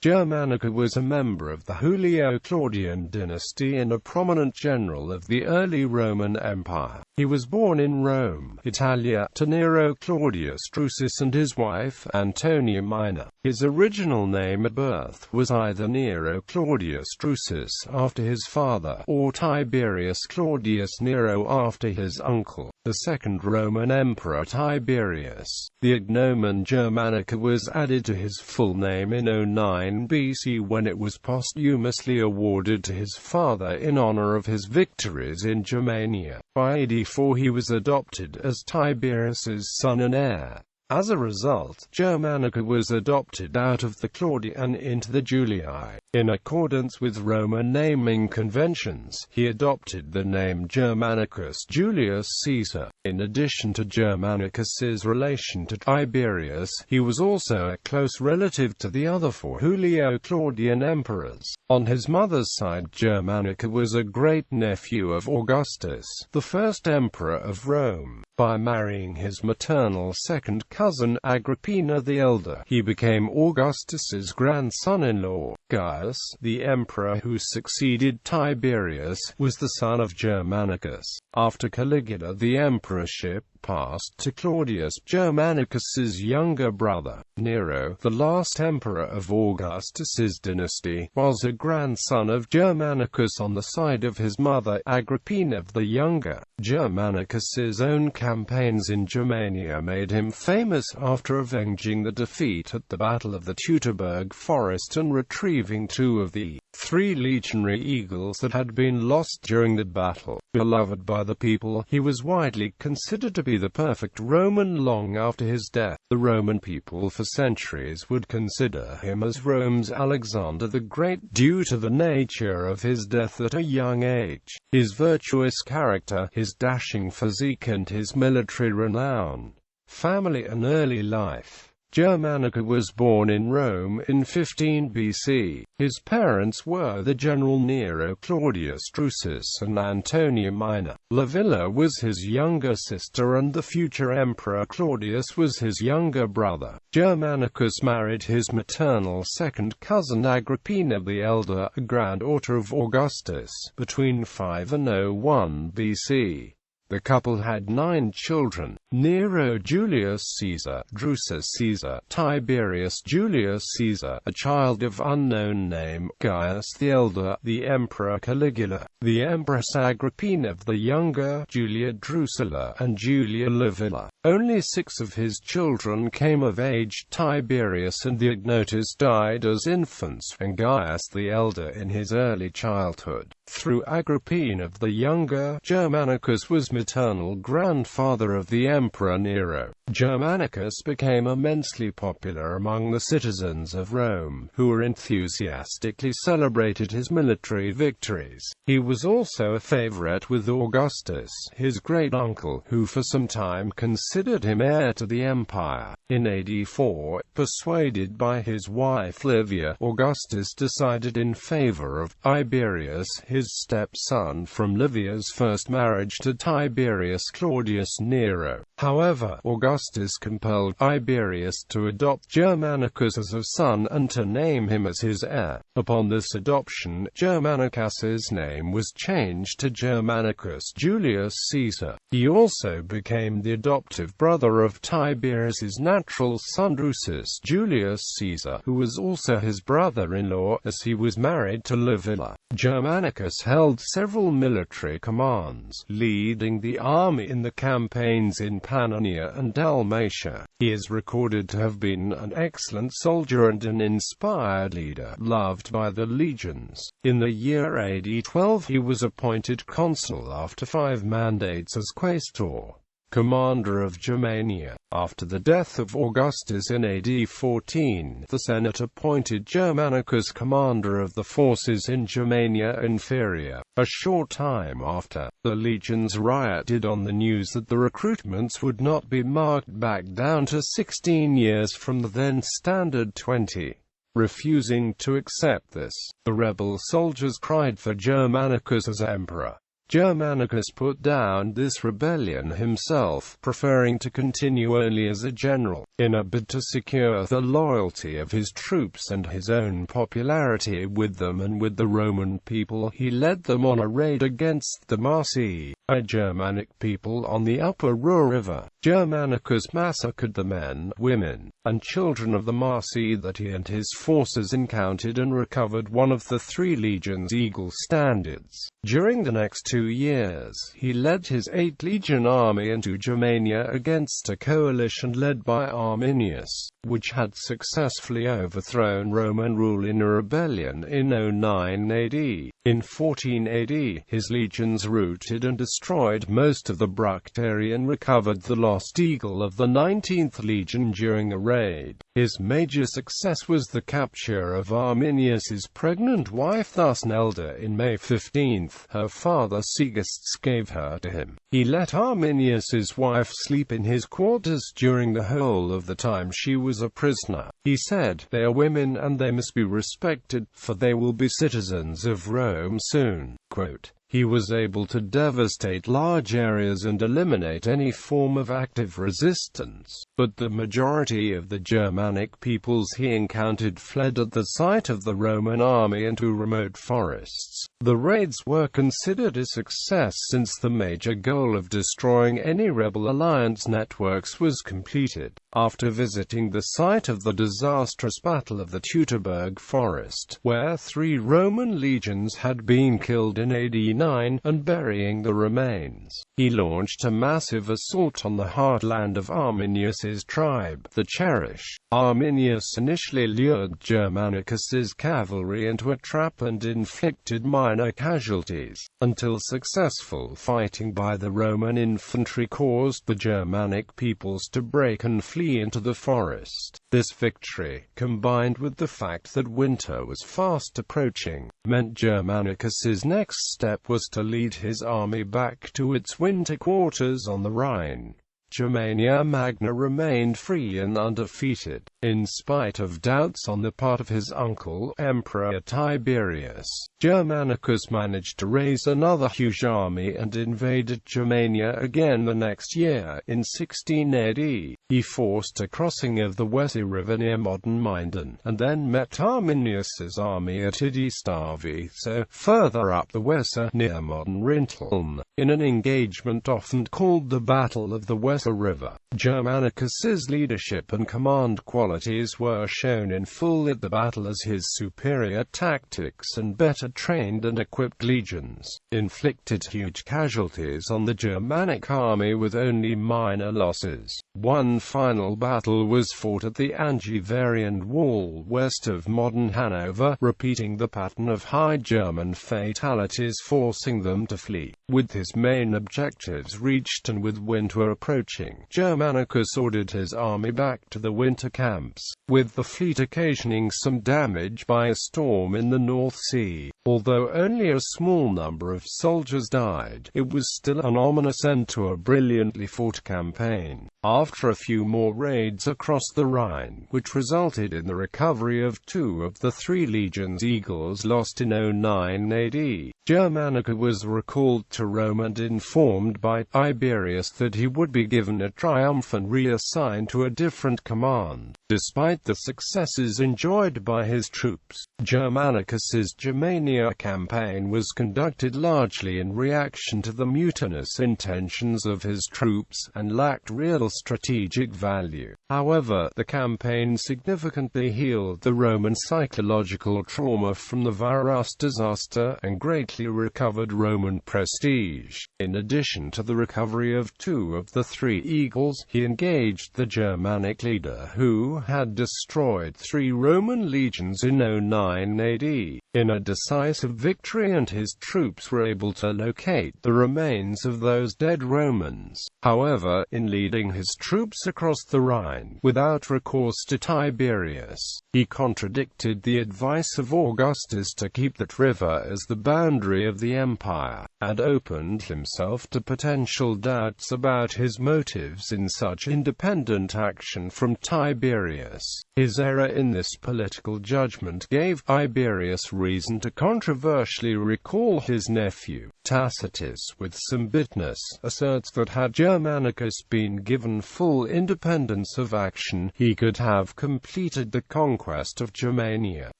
Germanicus was a member of the Julio-Claudian dynasty and a prominent general of the early Roman Empire. He was born in Rome, Italia, to Nero Claudius Drusus and his wife, Antonia Minor. His original name at birth was either Nero Claudius Drusus, after his father, or Tiberius Claudius Nero, after his uncle, the second Roman emperor Tiberius. The agnomen Germanicus was added to his full name in 09 BC when it was posthumously awarded to his father in honor of his victories in Germania. By AD 4 he was adopted as Tiberius's son and heir. As a result, Germanicus was adopted out of the Claudii and into the Julii. In accordance with Roman naming conventions, he adopted the name Germanicus Julius Caesar. In addition to Germanicus's relation to Tiberius, he was also a close relative to the other four Julio-Claudian emperors. On his mother's side, Germanicus was a great-nephew of Augustus, the first emperor of Rome. By marrying his maternal second cousin Agrippina the Elder, he became Augustus's grandson-in-law. Gaius, the emperor who succeeded Tiberius, was the son of Germanicus. After Caligula, the emperorship passed to Claudius, Germanicus's younger brother. Nero, the last emperor of Augustus's dynasty, was a grandson of Germanicus on the side of his mother Agrippina the Younger. Germanicus's own campaigns in Germania made him famous after avenging the defeat at the Battle of the Teutoburg Forest and retrieving two of the three legionary eagles that had been lost during the battle. Beloved by the people, he was widely considered to be the perfect Roman long after his death. The Roman people for centuries would consider him as Rome's Alexander the Great due to the nature of his death at a young age, his virtuous character, his dashing physique and his military renown. Family and early life. Germanicus was born in Rome in 15 BC. His parents were the general Nero Claudius Drusus and Antonia Minor. Livilla was his younger sister and the future emperor Claudius was his younger brother. Germanicus married his maternal second cousin Agrippina the Elder, a granddaughter of Augustus, between 5 and 01 BC. The couple had 9 children: Nero Julius Caesar, Drusus Caesar, Tiberius Julius Caesar, a child of unknown name, Gaius the Elder, the Emperor Caligula, the Empress Agrippina the Younger, Julia Drusilla, and Julia Livilla. Only 6 of his children came of age. Tiberius and the Agnotes died as infants, and Gaius the Elder in his early childhood. Through Agrippina the Younger, Germanicus was maternal grandfather of the Emperor Nero. Germanicus became immensely popular among the citizens of Rome, who enthusiastically celebrated his military victories. He was also a favorite with Augustus, his great-uncle, who for some time considered him heir to the empire. In AD 4, persuaded by his wife Livia, Augustus decided in favor of Tiberius, his stepson from Livia's first marriage to Tiberius Claudius Nero. However, Augustus compelled Tiberius to adopt Germanicus as a son and to name him as his heir. Upon this adoption, Germanicus's name was changed to Germanicus Julius Caesar. He also became the adoptive brother of Tiberius's natural son Drusus Julius Caesar, who was also his brother-in-law, as he was married to Livilla. Germanicus held several military commands, leading the army in the campaigns in Pannonia and Dalmatia. He is recorded to have been an excellent soldier and an inspired leader, loved by the legions. In the year AD 12 he was appointed consul after 5 mandates as quaestor, commander of Germania. After the death of Augustus in AD 14, the Senate appointed Germanicus commander of the forces in Germania Inferior. A short time after, the legions rioted on the news that the recruitments would not be marked back down to 16 years from the then standard 20. Refusing to accept this, the rebel soldiers cried for Germanicus as emperor. Germanicus put down this rebellion himself, preferring to continue only as a general. In a bid to secure the loyalty of his troops and his own popularity with them and with the Roman people, he led them on a raid against the Marsi, a Germanic people on the upper Ruhr River. Germanicus massacred the men, women, and children of the Marsi that he and his forces encountered and recovered one of the 3 legions' eagle standards. During the next 2 years, he led his 8-legion army into Germania against a coalition led by Arminius, which had successfully overthrown Roman rule in a rebellion in 09 AD. In 14 AD, his legions routed and destroyed most of the Bructeri and recovered the lost eagle of the 19th Legion during a raid. His major success was the capture of Arminius's pregnant wife Thusnelda in May 15. Her father Siegestes gave her to him. He let Arminius's wife sleep in his quarters during the whole of the time she was a prisoner. He said, "They are women and they must be respected, for they will be citizens of Rome soon." Quote, he was able to devastate large areas and eliminate any form of active resistance, but the majority of the Germanic peoples he encountered fled at the sight of the Roman army into remote forests. The raids were considered a success since the major goal of destroying any rebel alliance networks was completed. After visiting the site of the disastrous Battle of the Teutoburg Forest, where 3 Roman legions had been killed in AD 9, and burying the remains, he launched a massive assault on the heartland of Arminius's tribe, the Cherish. Arminius initially lured Germanicus's cavalry into a trap and inflicted minor casualties, until successful fighting by the Roman infantry caused the Germanic peoples to break and flee into the forest. This victory, combined with the fact that winter was fast approaching, meant Germanicus's next step was to lead his army back to its winter quarters on the Rhine. Germania Magna remained free and undefeated, in spite of doubts on the part of his uncle, Emperor Tiberius. Germanicus managed to raise another huge army and invaded Germania again the next year. In 16 AD, he forced a crossing of the Weser River near modern Minden, and then met Arminius's army at Idestavice, further up the Weser, near modern Rinteln, in an engagement often called the Battle of the Weser River. Germanicus's leadership and command qualities were shown in full at the battle, as his superior tactics and better trained and equipped legions inflicted huge casualties on the Germanic army with only minor losses. One final battle was fought at the Angevarian Wall west of modern Hanover, repeating the pattern of High German fatalities, forcing them to flee. With his main objectives reached and with winter approaching, Germanicus ordered his army back to the winter camps, with the fleet occasioning some damage by a storm in the North Sea. Although only a small number of soldiers died, it was still an ominous end to a brilliantly fought campaign. After a few more raids across the Rhine, which resulted in the recovery of 2 of the 3 legions eagles lost in 09 AD, Germanicus was recalled to Rome and informed by Tiberius that he would be given a triumph and reassigned to a different command. Despite the successes enjoyed by his troops, Germanicus's Germania campaign was conducted largely in reaction to the mutinous intentions of his troops, and lacked real strategic value. However, the campaign significantly healed the Roman psychological trauma from the Varus disaster, and greatly recovered Roman prestige. In addition to the recovery of 2 of the 3 eagles, he engaged the Germanic leader who had destroyed 3 Roman legions in 09 AD, in a decisive victory, and his troops were able to locate the remains of those dead Romans. However, in leading his troops across the Rhine, without recourse to Tiberius, he contradicted the advice of Augustus to keep that river as the boundary of the empire. and opened himself to potential doubts about his motives in such independent action from Tiberius. His error in this political judgment gave Tiberius reason to controversially recall his nephew. Tacitus, with some bitterness, asserts that had Germanicus been given full independence of action, he could have completed the conquest of Germania,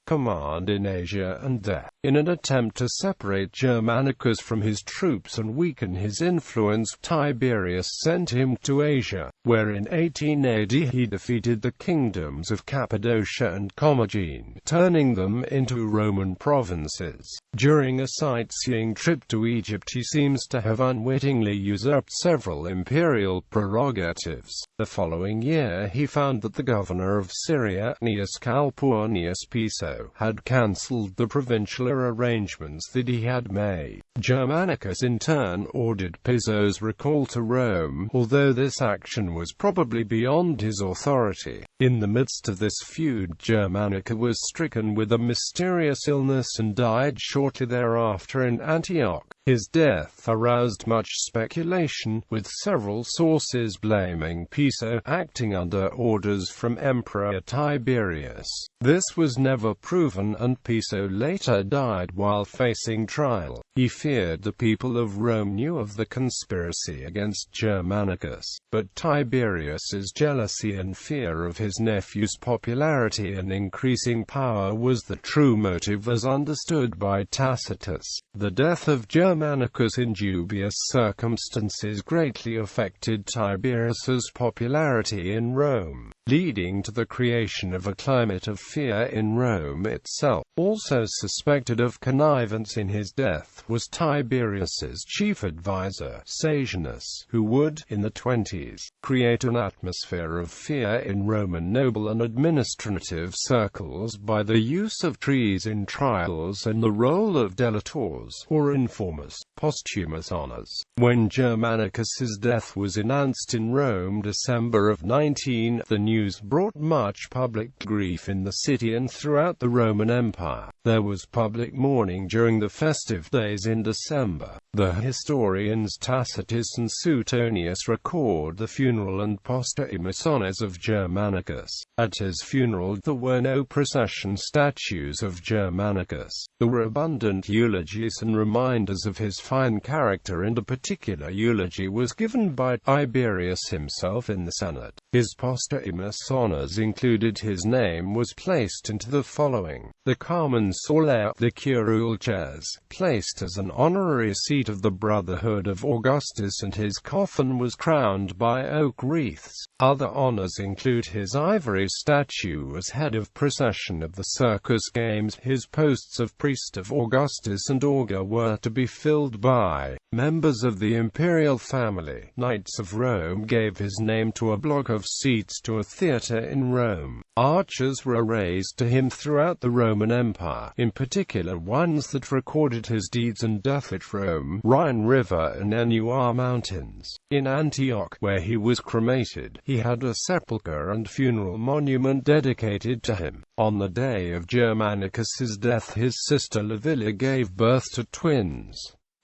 command in Asia and there. In an attempt to separate Germanicus from his troops and weaken his influence, Tiberius sent him to Asia, where in 18 AD he defeated the kingdoms of Cappadocia and Commagene, turning them into Roman provinces. During a sightseeing trip to Egypt, he seems to have unwittingly usurped several imperial prerogatives. The following year he found that the governor of Syria, Gnaeus Calpurnius Piso, had cancelled the provincial arrangements that he had made. Germanicus in turn ordered Piso's recall to Rome, although this action was probably beyond his authority. In the midst of this feud, Germanicus was stricken with a mysterious illness and died shortly thereafter in Antioch. His death aroused much speculation, with several sources blaming Piso, acting under orders from Emperor Tiberius. This was never proven, and Piso later died while facing trial. He feared the people of Rome knew of the conspiracy against Germanicus, but Tiberius's jealousy and fear of his nephew's popularity and increasing power was the true motive as understood by Tacitus. The death of Germanicus in dubious circumstances greatly affected Tiberius's popularity in Rome, leading to the creation of a climate of fear in Rome itself. Also suspected of connivance in his death was Tiberius's chief advisor, Sejanus, who would, in the 20s, create an atmosphere of fear in Roman noble and administrative circles by the use of trees in trials and the role of delators, or informers, posthumous honors. When Germanicus's death was announced in Rome December of 19, the news brought much public grief in the city and throughout the Roman Empire. There was public mourning during the festive days in December. The historians Tacitus and Suetonius record the funeral and posthumous honors of Germanicus. At his funeral there were no procession statues of Germanicus. There were abundant eulogies and reminders of his fine character, and a particular eulogy was given by Tiberius himself in the Senate. His posthumous honors included his name was placed into the following: the Carmen Soler, the curule chairs, placed as an honorary seat of the Brotherhood of Augustus, and his coffin was crowned by oak wreaths. Other honors include his ivory statue as head of procession of the circus games. His posts of priest of Augustus and augur were to be filled by members of the imperial family. Knights of Rome gave his name to a block of seats to a theatre in Rome. Arches were raised to him throughout the Roman Empire, in particular ones that recorded his deeds and death at Rome, Rhine River and Enua Mountains. In Antioch, where he was cremated, he had a sepulchre and funeral monument dedicated to him. On the day of Germanicus's death, his sister Livilla gave birth to twins.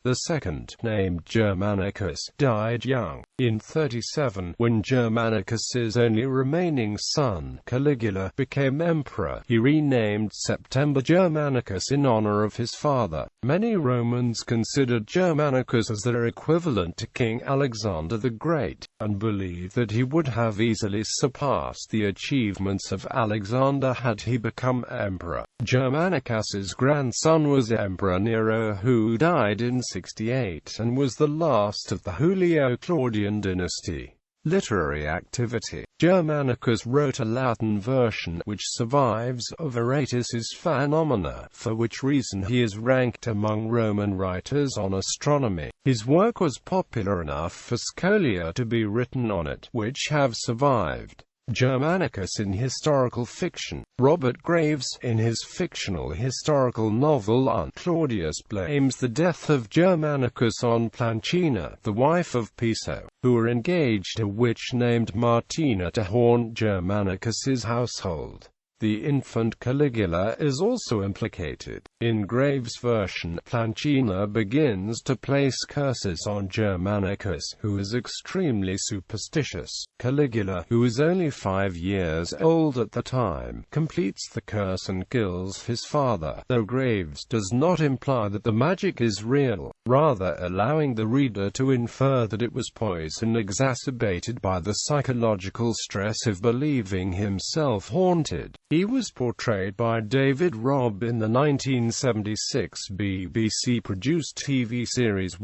The second, named Germanicus, died young. In 37, when Germanicus's only remaining son, Caligula, became emperor, he renamed September Germanicus in honor of his father. Many Romans considered Germanicus as their equivalent to King Alexander the Great, and believed that he would have easily surpassed the achievements of Alexander had he become emperor. Germanicus's grandson was Emperor Nero, who died in 68 and was the last of the Julio-Claudian dynasty. Literary activity. Germanicus wrote a Latin version which survives of Aratus's Phenomena, for which reason he is ranked among Roman writers on astronomy. His work was popular enough for scholia to be written on it, which have survived. Germanicus in historical fiction. Robert Graves, in his fictional historical novel Aunt Claudius, blames the death of Germanicus on Plancina, the wife of Piso, who were engaged to a witch named Martina to haunt Germanicus's household. The infant Caligula is also implicated. In Graves' version, Plancina begins to place curses on Germanicus, who is extremely superstitious. Caligula, who is only 5 years old at the time, completes the curse and kills his father, though Graves does not imply that the magic is real, rather allowing the reader to infer that it was poison exacerbated by the psychological stress of believing himself haunted. He was portrayed by David Robb in the 1976 BBC-produced TV series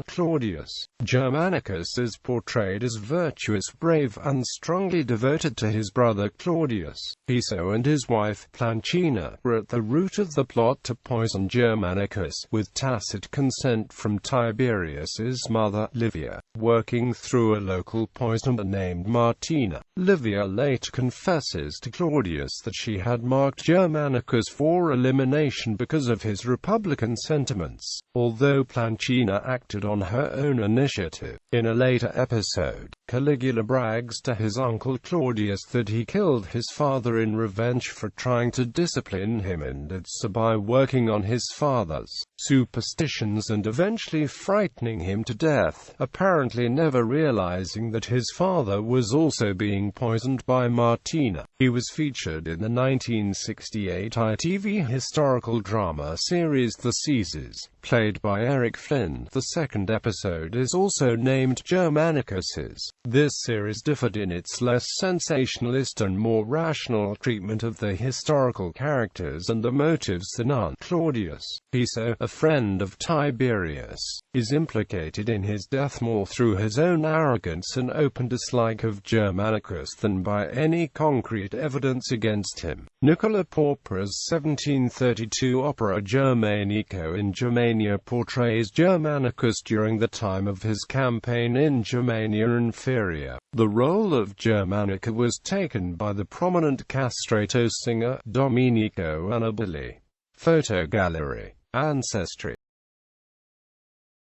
Claudius. Germanicus is portrayed as virtuous, brave, and strongly devoted to his brother Claudius. Piso and his wife, Plancina, were at the root of the plot to poison Germanicus, with tacit consent from Tiberius's mother, Livia, working through a local poisoner named Martina. Livia later confesses to Claudius that she had marked Germanicus for elimination because of his republican sentiments, although Plancina acted on her own initiative. In a later episode, Caligula brags to his uncle Claudius that he killed his father in revenge for trying to discipline him, and did so by working on his father's superstitions and eventually frightening him to death, apparently never realizing that his father was also being poisoned by Martina. He was featured in the 1968 ITV historical drama series The Caesars, played by Eric Flynn. The second episode is also named Germanicus's. This series differed in its less sensationalist and more rational treatment of the historical characters and the motives than Aunt Claudius. Piso, a friend of Tiberius, is implicated in his death more through his own arrogance and open dislike of Germanicus than by any concrete evidence against him. Nicola Porpura's 1732 opera Germanico in Germania portrays Germanicus during the time of his campaign in Germania Inferior. The role of Germanica was taken by the prominent castrato singer Domenico Annibali. Photo gallery. Ancestry.